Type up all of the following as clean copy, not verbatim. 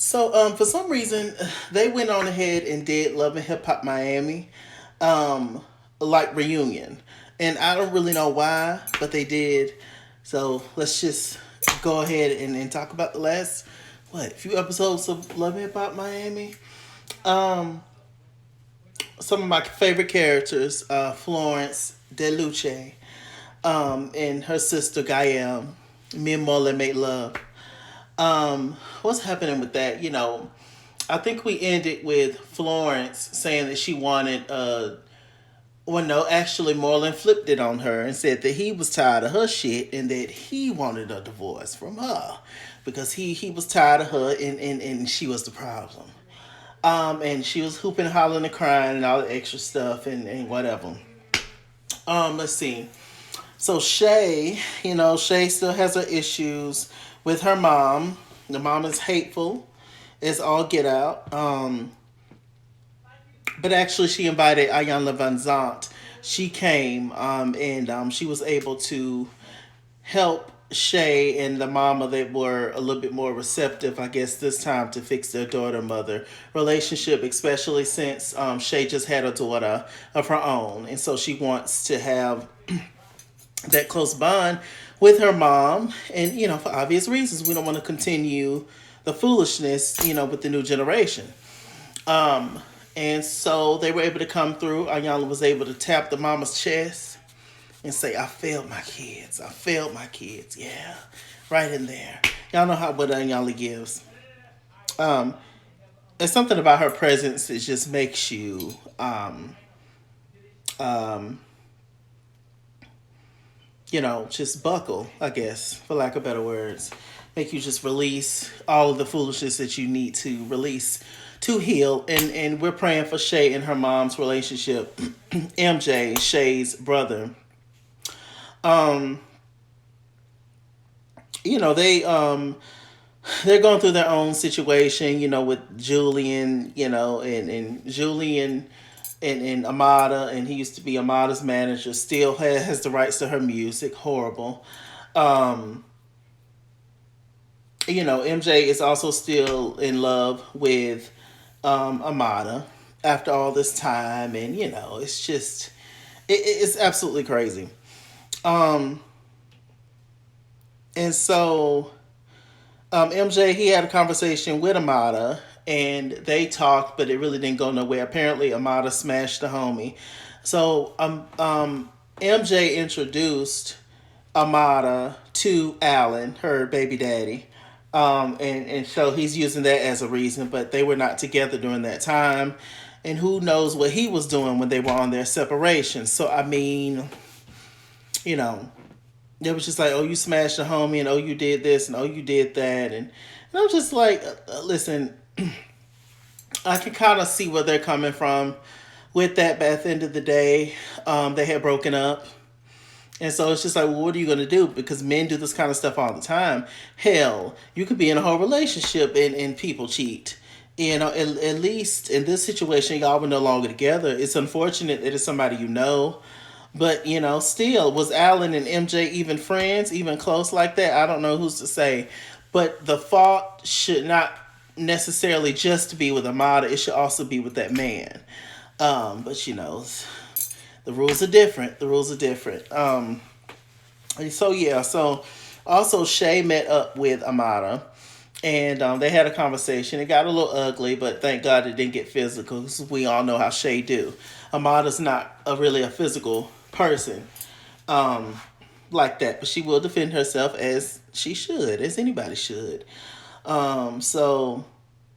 For some reason, they went on ahead and did Love and Hip Hop Miami, um, like reunion, and I don't really know why, but they did. So let's just go ahead and talk about the last few episodes of Love and Hip Hop Miami. Um, some of my favorite characters, Florence DeLuce, and her sister Gael. Me and Marlon made love. What's happening with that? I think we ended with Florence saying that she wanted well no, actually Marlon flipped it on her and said that he was tired of her shit and that he wanted a divorce from her because he was tired of her and she was the problem. And she was hooping, hollering, and crying and all the extra stuff and whatever. Let's see. So Shay still has her issues with her mom. The mom is hateful as all get out. But actually, she invited Ayanna Van Zant. She came and she was able to help Shay and the mama that were a little bit more receptive, I guess, this time to fix their daughter mother relationship, especially since Shay just had a daughter of her own. And so she wants to have that close bond with her mom. And, for obvious reasons, we don't want to continue the foolishness, with the new generation. Um, and so they were able to come through. Ayala was able to tap the mama's chest and say, I failed my kids. I failed my kids. Yeah, right in there. Y'all know how what Ayala gives. Um, and something about her presence, it just makes you um, just buckle, I guess, for lack of better words. Make you just release all of the foolishness that you need to release to heal. And we're praying for Shay and her mom's relationship. MJ, Shay's brother. Um, they're going through their own situation, with Julian, and Julian and Amada, and he used to be Amada's manager, still has the rights to her music. Horrible. Um, MJ is also still in love with Amada after all this time, and it's just it's absolutely crazy. Um, and so MJ he had a conversation with Amada, and they talked, but it really didn't go nowhere. Apparently, Amada smashed the homie. So MJ introduced Amada to Alan, her baby daddy. And so he's using that as a reason, but they were not together during that time. And who knows what he was doing when they were on their separation. So, I mean, you know, it was just like, oh, you smashed a homie, and oh, you did this, and oh, you did that. And I'm just like, listen, I can kind of see where they're coming from with that, but at the end of the day, they had broken up. And so it's just like, well, what are you going to do? Because men do this kind of stuff all the time. Hell, you could be in a whole relationship and people cheat. At least in this situation, y'all were no longer together. It's unfortunate that it's somebody you know. But, still, was Alan and MJ even friends, even close like that? I don't know who's to say. But the fault should not necessarily just be with Amada. It should also be with that man. But, the rules are different. The rules are different. So yeah, so also Shay met up with Amada, and they had a conversation. It got a little ugly, but thank God it didn't get physical, because we all know how Shay do. Amada's not really a physical person um, like that, but she will defend herself as she should, as anybody should. So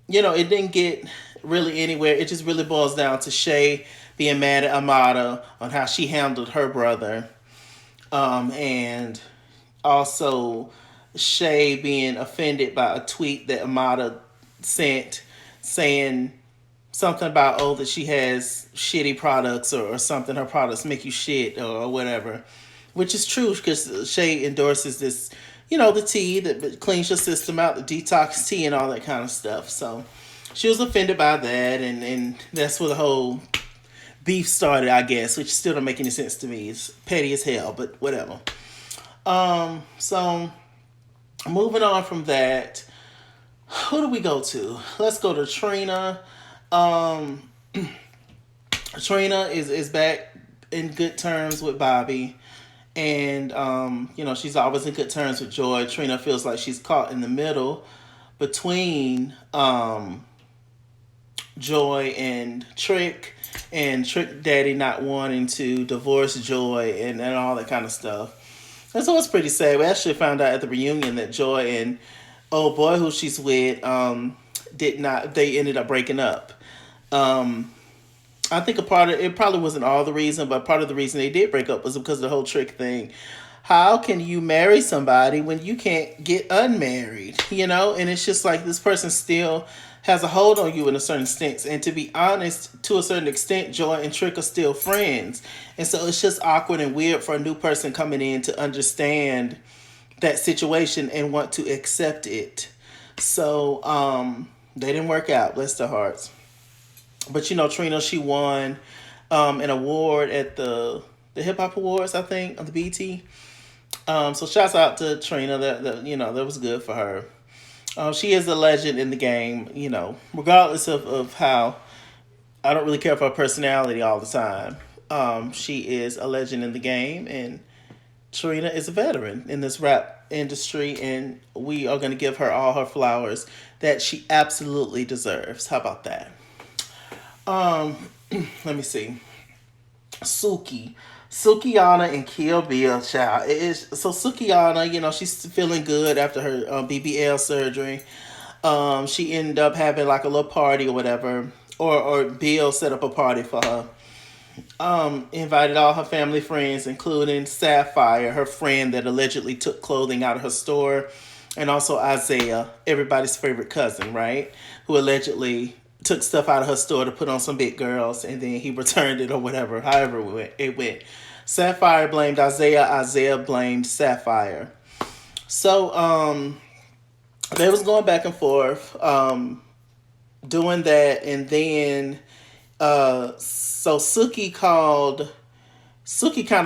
it didn't get really anywhere. It just really boils down to Shay being mad at Amada on how she handled her brother, and also Shay being offended by a tweet that Amada sent saying something about, oh, that she has shitty products, or something, her products make you shit, or whatever, which is true because Shay endorses this, the tea that cleans your system out, the detox tea and all that kind of stuff. So she was offended by that, and that's where the whole beef started, I guess, which still don't make any sense to me. It's petty as hell, but whatever. So moving on from that, Who do we go to? Let's go to Trina. Um, Trina is back in good terms with Bobby. And she's always in good terms with Joy. Trina feels like she's caught in the middle between Joy and Trick Daddy not wanting to divorce Joy and all that kind of stuff. And so it's pretty sad. We actually found out at the reunion that Joy and old boy who she's with did not. They ended up breaking up. Um, I think a part of it probably wasn't all the reason, but part of the reason they did break up was because of the whole Trick thing. How can you marry somebody when you can't get unmarried? And it's just like this person still has a hold on you in a certain extent. And to be honest, to a certain extent, Joy and Trick are still friends. And so it's just awkward and weird for a new person coming in to understand that situation and want to accept it. So they didn't work out, bless their hearts. But Trina, she won an award at the Hip Hop Awards, I think, on the BT. So shouts out to Trina. That was good for her. She is a legend in the game. Regardless of how I don't really care for her personality all the time. She is a legend in the game, and Trina is a veteran in this rap industry, and we are going to give her all her flowers that she absolutely deserves. How about that? Um, Let me see. Suki. Sukiana and Kill Bill, child. It is so Sukiana. She's feeling good after her BBL surgery. She ended up having like a little party or whatever, or Bill set up a party for her. Invited all her family friends, including Sapphire, her friend that allegedly took clothing out of her store, and also Isaiah, everybody's favorite cousin, right? Who allegedly took stuff out of her store to put on some big girls, and then he returned it or whatever, however it went. Sapphire blamed Isaiah. Isaiah blamed Sapphire. So they was going back and forth, doing that, and then so Suki kind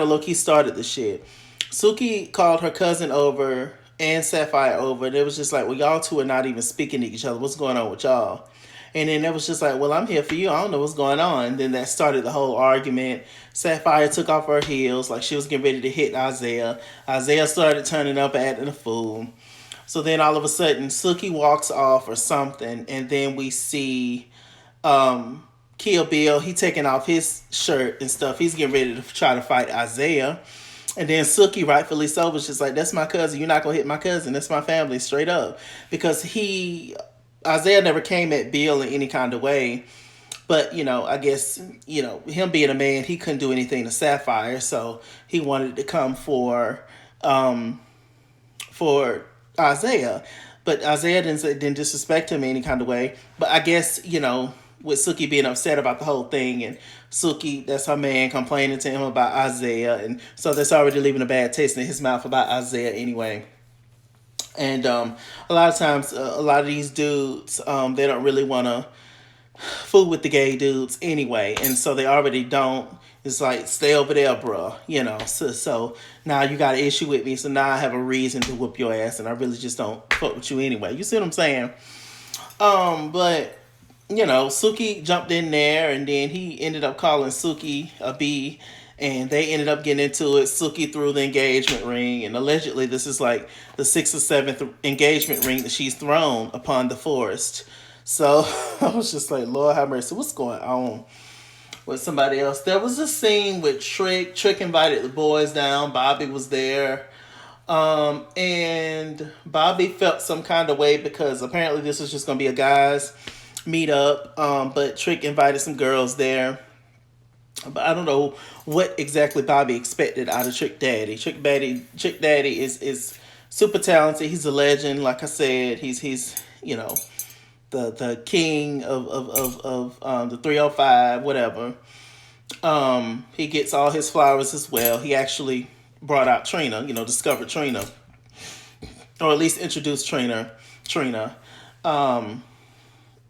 of low key started the shit. Suki called her cousin over and Sapphire over. And it was just like, well, y'all two are not even speaking to each other. What's going on with y'all? And then it was just like, well, I'm here for you. I don't know what's going on. And then that started the whole argument. Sapphire took off her heels like she was getting ready to hit Isaiah. Isaiah started turning up, acting a fool. So then all of a sudden, Suki walks off or something. And then we see Kill Bill. He taking off his shirt and stuff. He's getting ready to try to fight Isaiah. And then Suki, rightfully so, was just like, that's my cousin. You're not going to hit my cousin. That's my family, straight up. Because Isaiah never came at Bill in any kind of way. But, I guess, him being a man, he couldn't do anything to Sapphire. So he wanted to come for Isaiah. But Isaiah didn't disrespect him in any kind of way. But I guess, with Suki being upset about the whole thing, and Suki, that's her man, complaining to him about Isaiah, and so that's already leaving a bad taste in his mouth about Isaiah anyway. And a lot of times, a lot of these dudes, they don't really want to fool with the gay dudes anyway, and so they already don't. It's like, stay over there, bruh. So now you got an issue with me, so now I have a reason to whoop your ass, and I really just don't fuck with you anyway. You see what I'm saying? But Suki jumped in there, and then he ended up calling Suki a B, and they ended up getting into it. Suki threw the engagement ring, and allegedly this is like the sixth or seventh engagement ring that she's thrown upon the forest. So I was just like, Lord have mercy, what's going on with somebody else? There was a scene with Trick. Trick invited the boys down. Bobby was there. And Bobby felt some kind of way because apparently this was just going to be a guys meet up. But Trick invited some girls there. But I don't know what exactly Bobby expected out of Trick Daddy. Trick Daddy is super talented. He's a legend. Like I said, he's the king of the 305, whatever. He gets all his flowers as well. He actually brought out Trina, discovered Trina, or at least introduced Trina.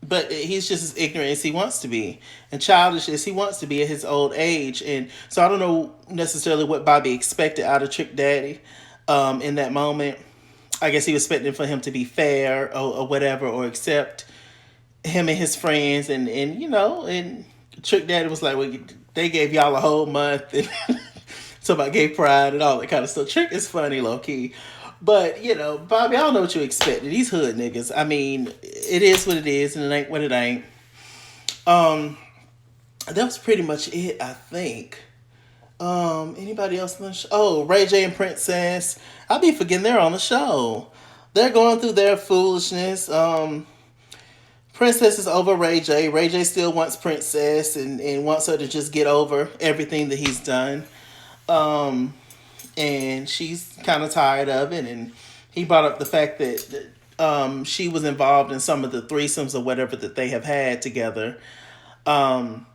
But he's just as ignorant as he wants to be and childish as he wants to be at his old age. And so I don't know necessarily what Bobby expected out of Trick Daddy in that moment. I guess he was expecting for him to be fair or whatever, or accept him and his friends, and and Trick Daddy was like, well, they gave y'all a whole month, and so about gay pride and all that kind of stuff. Trick is funny, low key. But, Bobby, I don't know what you expected. These hood niggas. I mean, it is what it is, and it ain't what it ain't. Um, that was pretty much it, I think. Anybody else on the show? Oh, Ray J and Princess. I be forgetting they're on the show. They're going through their foolishness. Princess is over Ray J. Ray J still wants Princess and wants her to just get over everything that he's done. Um, and she's kind of tired of it. And he brought up the fact that she was involved in some of the threesomes or whatever that they have had together. Um,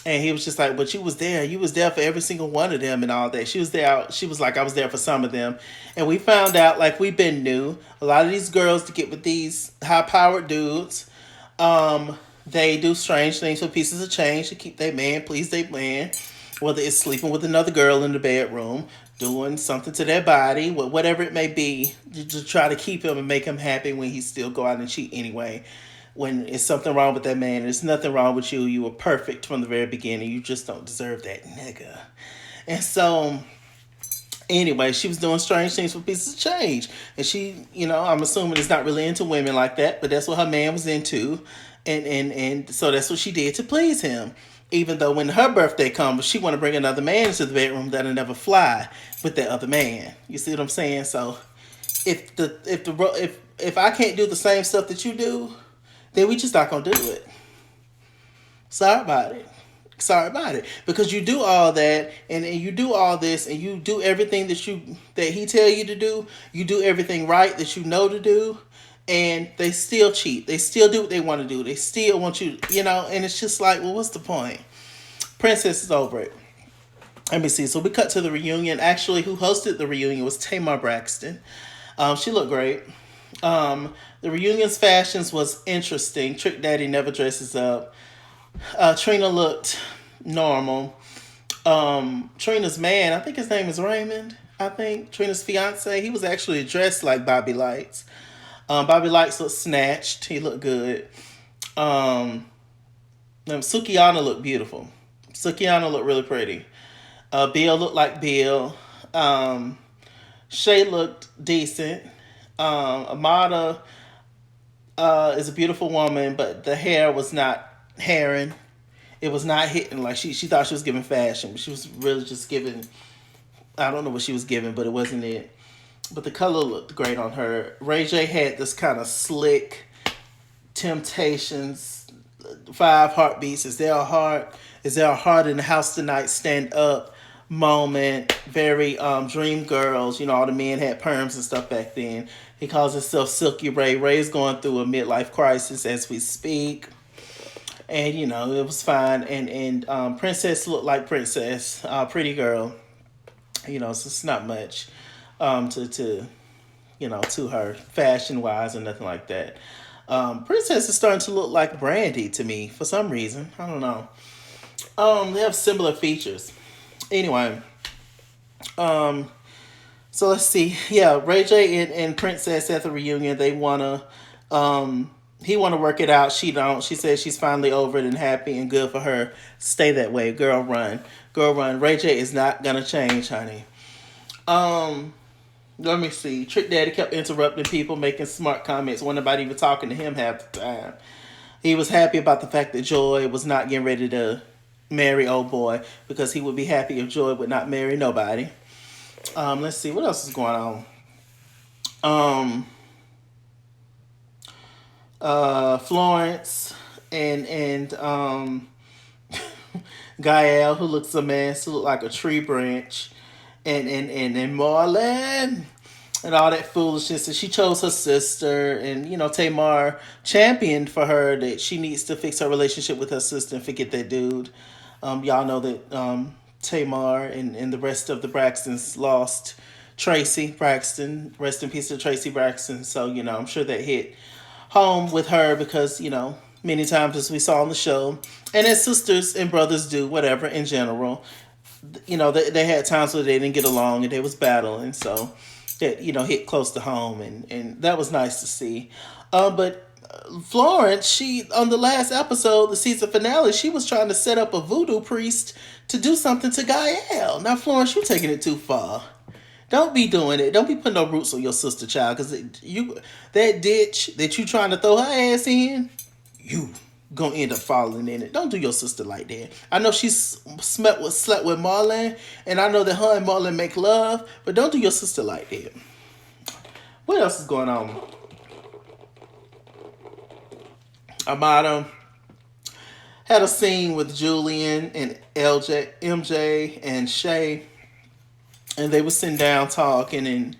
and he was just like, but you was there. You was there for every single one of them and all that. She was there. She was like, I was there for some of them. And we found out, like we've been new, a lot of these girls to get with these high powered dudes. They do strange things for pieces of change to keep their man, please their man. Whether it's sleeping with another girl in the bedroom, doing something to their body, whatever it may be, to try to keep him and make him happy when he still go out and cheat anyway. When it's something wrong with that man, there's nothing wrong with you. You were perfect from the very beginning. You just don't deserve that nigga. And so, anyway, she was doing strange things for pieces of change. And she, I'm assuming is not really into women like that, but that's what her man was into. And so that's what she did to please him. Even though when her birthday comes, she want to bring another man into the bedroom that'll never fly with that other man. You see what I'm saying? So if I can't do the same stuff that you do, then we just not gonna do it. Sorry about it. Sorry about it. Because you do all that and you do all this and you do everything that he tell you to do. You do everything right that you know to do. And they still cheat. They still do what they want to do. They still want you, and it's just like, well, what's the point? Princess is over it. Let me see. So we cut to the reunion. Actually, who hosted the reunion was Tamar Braxton. She looked great. The reunion's fashions was interesting. Trick Daddy never dresses up. Trina looked normal. Trina's man, I think his name is Raymond. I think Trina's fiance, he was actually dressed like Bobby Lights. Bobby Lights looked snatched. He looked good. Sukiana looked beautiful. Sukiana looked really pretty. Bill looked like Bill. Shay looked decent. Amada is a beautiful woman, but the hair was not herring. It was not hitting like she thought she was giving fashion, but she was really just giving. I don't know what she was giving, but it wasn't it. But the color looked great on her. Ray J had this kind of slick Temptations, 5 heartbeats. Is there a heart? Is there a heart in the house tonight? Stand up moment. Very Dream Girls. All the men had perms and stuff back then. He calls himself Silky Ray. Ray's going through a midlife crisis as we speak. And it was fine. And Princess looked like Princess, pretty girl. So it's not much to her fashion wise or nothing like that. Princess is starting to look like Brandy to me for some reason. I don't know. They have similar features. Anyway, so let's see. Yeah, Ray J and Princess at the reunion, they wanna he wanna work it out. She don't. She says she's finally over it and happy and good for her. Stay that way. Girl run. Girl run. Ray J is not gonna change, honey. Let me see. Trick Daddy kept interrupting people, making smart comments. Wasn't nobody even talking to him half the time. He was happy about the fact that Joy was not getting ready to marry old boy because he would be happy if Joy would not marry nobody. Let's see. What else is going on? Florence and Gael, who looks a mess, who looked like a tree branch. And Marlon and all that foolishness. And she chose her sister. And, Tamar championed for her that she needs to fix her relationship with her sister and forget that dude. Y'all know that Tamar and the rest of the Braxtons lost Tracy Braxton. Rest in peace to Tracy Braxton. So, I'm sure that hit home with her because, many times as we saw on the show, and as sisters and brothers do, whatever, in general, they had times where they didn't get along and they was battling. So that hit close to home, and that was nice to see. But Florence, she on the last episode, the season finale, she was trying to set up a voodoo priest to do something to Gael. Now, Florence, you taking it too far. Don't be doing it. Don't be putting no roots on your sister, child, because you that ditch that you trying to throw her ass in, you gonna end up falling in it. Don't do your sister like that. I know she's slept with Marlon, and I know that her and Marlon make love, but don't do your sister like that. What else is going on? Amada had a scene with Julian and MJ, and Shay, and they were sitting down talking, and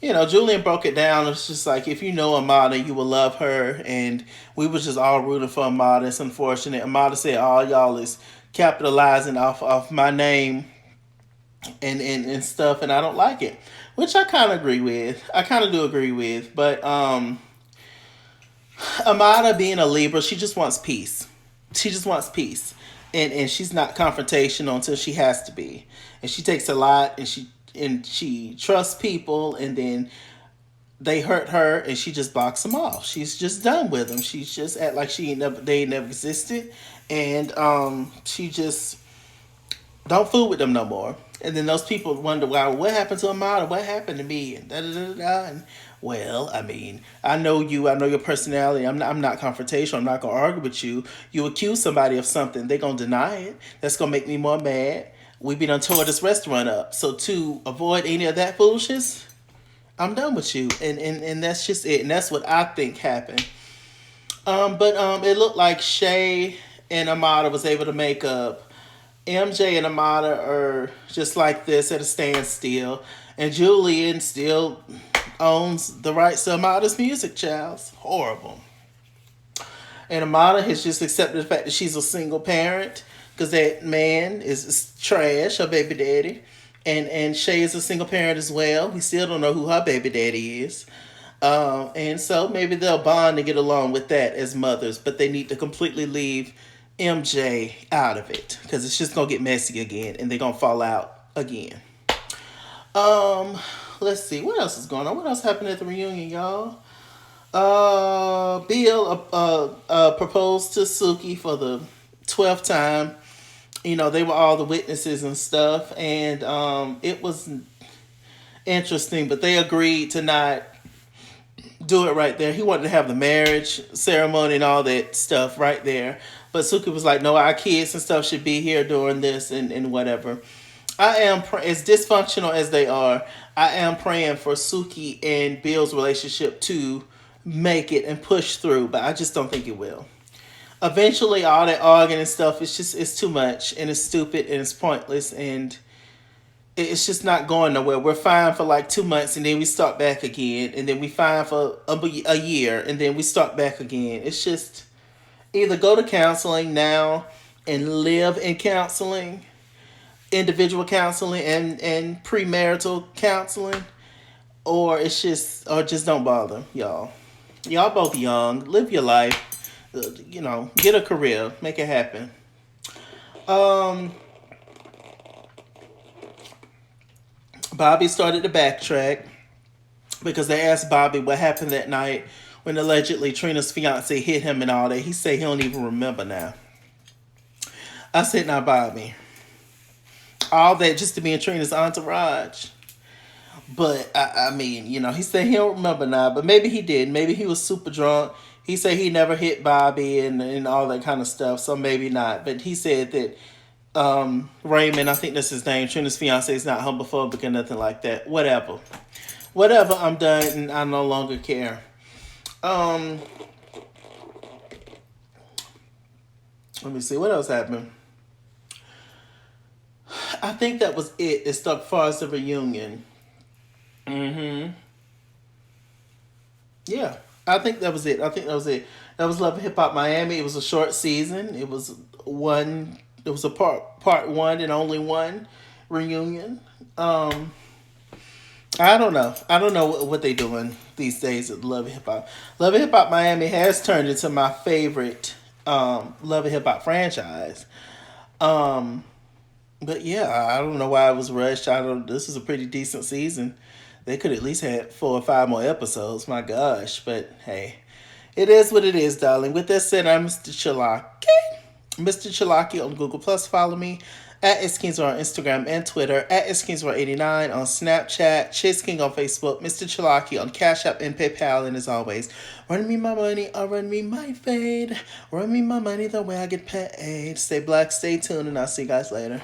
Julian broke it down. It's just like, if you know Amada, you will love her, and we were just all rooting for Amada. It's unfortunate. Amada said all y'all is capitalizing off my name and stuff, and I don't like it, which I kind of agree with. I kind of do agree with, but Amada being a Libra, she just wants peace. She just wants peace, and she's not confrontational until she has to be, and she takes a lot, and she trusts people, and then they hurt her, and she just blocks them off. She's just done with them. She's just act like they ain't never existed, and she just don't fool with them no more. And then those people wonder, why, what happened to Amada? What happened to me? And da da da da. And well, I mean, I know you. I know your personality. I'm not confrontational. I'm not gonna argue with you. You accuse somebody of something, they gonna deny it. That's gonna make me more mad. We be done tore this restaurant up. So to avoid any of that foolishness, I'm done with you. And that's just it. And that's what I think happened. But it looked like Shay and Amada was able to make up. MJ and Amada are just like this at a standstill, and Julian still owns the rights to Amada's music, child. It's horrible. And Amada has just accepted the fact that she's a single parent, because that man is trash, her baby daddy. And Shay is a single parent as well. We still don't know who her baby daddy is. And so maybe they'll bond and get along with that as mothers, but they need to completely leave MJ out of it, because it's just gonna get messy again, and they're gonna fall out again. Let's see what else is going on. What else happened at the reunion, y'all? Bill proposed to Suki for the 12th time. They were all the witnesses and stuff, and it was interesting, but they agreed to not do it right there. He wanted to have the marriage ceremony and all that stuff right there. But Suki was like, no, our kids and stuff should be here during this and whatever. I am, as dysfunctional as they are, I am praying for Suki and Bill's relationship to make it and push through, but I just don't think it will. Eventually, all that arguing and stuff, it's too much, and it's stupid, and it's pointless, and it's just not going nowhere. We're fine for like 2 months, and then we start back again, and then we fine for a year, and then we start back again. It's just either go to counseling now and live in counseling, individual counseling and premarital counseling, or just don't bother, y'all. Y'all both young. Live your life. Get a career. Make it happen. Bobby started to backtrack because they asked Bobby what happened that night when allegedly Trina's fiance hit him and all that. He said he don't even remember now. I said, now, Bobby, all that just to be in Trina's entourage. But, I mean, he said he don't remember now, but maybe he did. Maybe he was super drunk. He said he never hit Bobby and all that kind of stuff, so maybe not. But he said that Raymond, I think that's his name, Trina's fiance, is not homophobic or nothing like that. Whatever, I'm done, and I no longer care. Let me see, what else happened? I think that was it as far as the reunion. Yeah, I think that was it. That was Love and Hip Hop Miami. It was a short season. It was one. It was a part one and only one reunion. I don't know. I don't know what they doing these days at Love and Hip Hop. Love and Hip Hop Miami has turned into my favorite Love and Hip Hop franchise. But yeah, I don't know why it was rushed. This is a pretty decent season. They could at least had 4 or 5 more episodes. My gosh, but hey, it is what it is, darling. With that said, I'm MrChalaki. MrChalaki on Google Plus. Follow me at IsKingsWar on Instagram and Twitter, at IsKingsWar89 on Snapchat, Chase King on Facebook, MrChalaki on Cash App and PayPal, and as always, run me my money or run me my fade. Run me my money the way I get paid. Stay black, stay tuned, and I'll see you guys later.